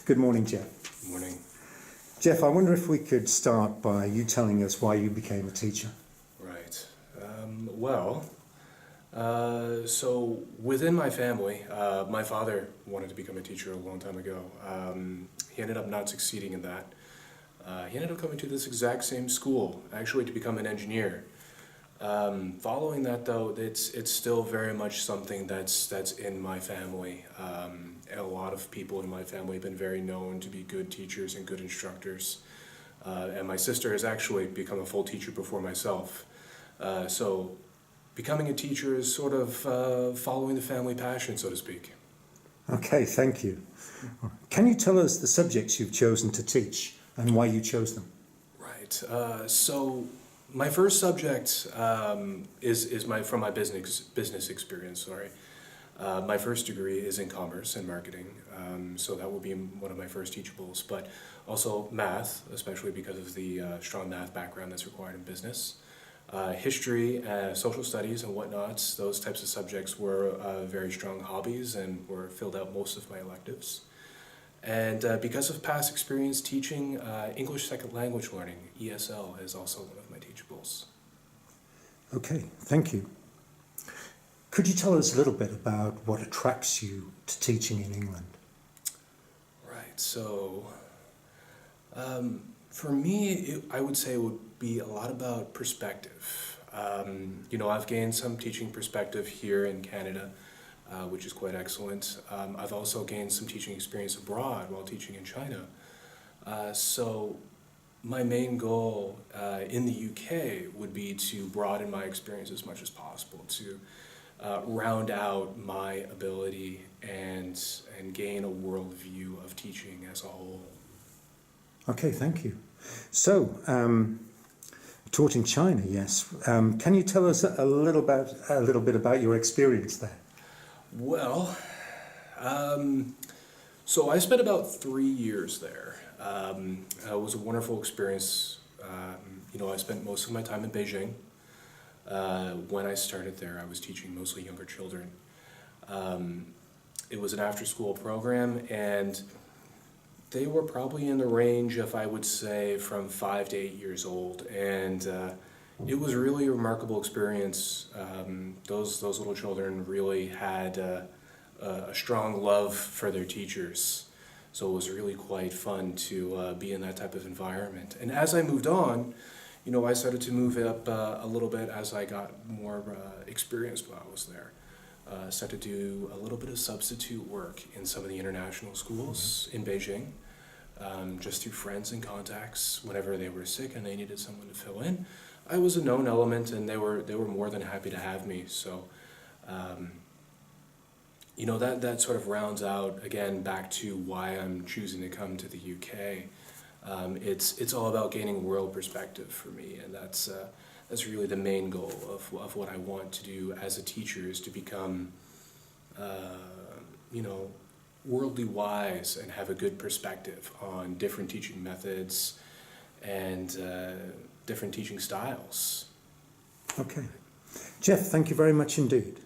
Good morning, Jeff. Morning. Jeff, I wonder if we could start by you telling us why you became a teacher. Right. So within my family, my father wanted to become a teacher a long time ago. He ended up not succeeding in that. He ended up coming to this exact same school, actually, to become an engineer. Following that, though, it's still very much something that's in my family. A lot of people in my family have been very known to be good teachers and good instructors. And my sister has actually become a full teacher before myself. So becoming a teacher is sort of following the family passion, so to speak. Okay, thank you. Can you tell us the subjects you've chosen to teach and why you chose them? Right. So my first subject is from my business experience. Sorry. My first degree is in commerce and marketing, so that will be one of my first teachables. But also math, especially because of the strong math background that's required in business. History, social studies, and whatnots. Those types of subjects were very strong hobbies and were filled out most of my electives. And because of past experience teaching, English Second Language Learning, ESL, is also one of my teachables. Okay, thank you. Could you tell us a little bit about what attracts you to teaching in England? Right, so for me, I would say it would be a lot about perspective. I've gained some teaching perspective here in Canada, which is quite excellent. I've also gained some teaching experience abroad while teaching in China. So my main goal in the UK would be to broaden my experience as much as possible, to round out my ability and gain a worldview of teaching as a whole. Okay, thank you. So, taught in China, yes. Can you tell us a little bit about your experience there? Well, so I spent about 3 years there. It was a wonderful experience. I spent most of my time in Beijing. When I started there, I was teaching mostly younger children. It was an after-school program, and they were probably in the range of, I would say, from 5 to 8 years old. And it was really a remarkable experience. Those little children really had a strong love for their teachers. So it was really quite fun to be in that type of environment. And as I moved on, I started to move up a little bit as I got more experience while I was there. Started to do a little bit of substitute work in some of the international schools in Beijing, just through friends and contacts. Whenever they were sick and they needed someone to fill in, I was a known element, and they were more than happy to have me. So, that sort of rounds out again back to why I'm choosing to come to the UK. It's all about gaining world perspective for me, and that's really the main goal of what I want to do as a teacher, is to become, worldly wise and have a good perspective on different teaching methods and different teaching styles. Okay. Jeff, thank you very much indeed.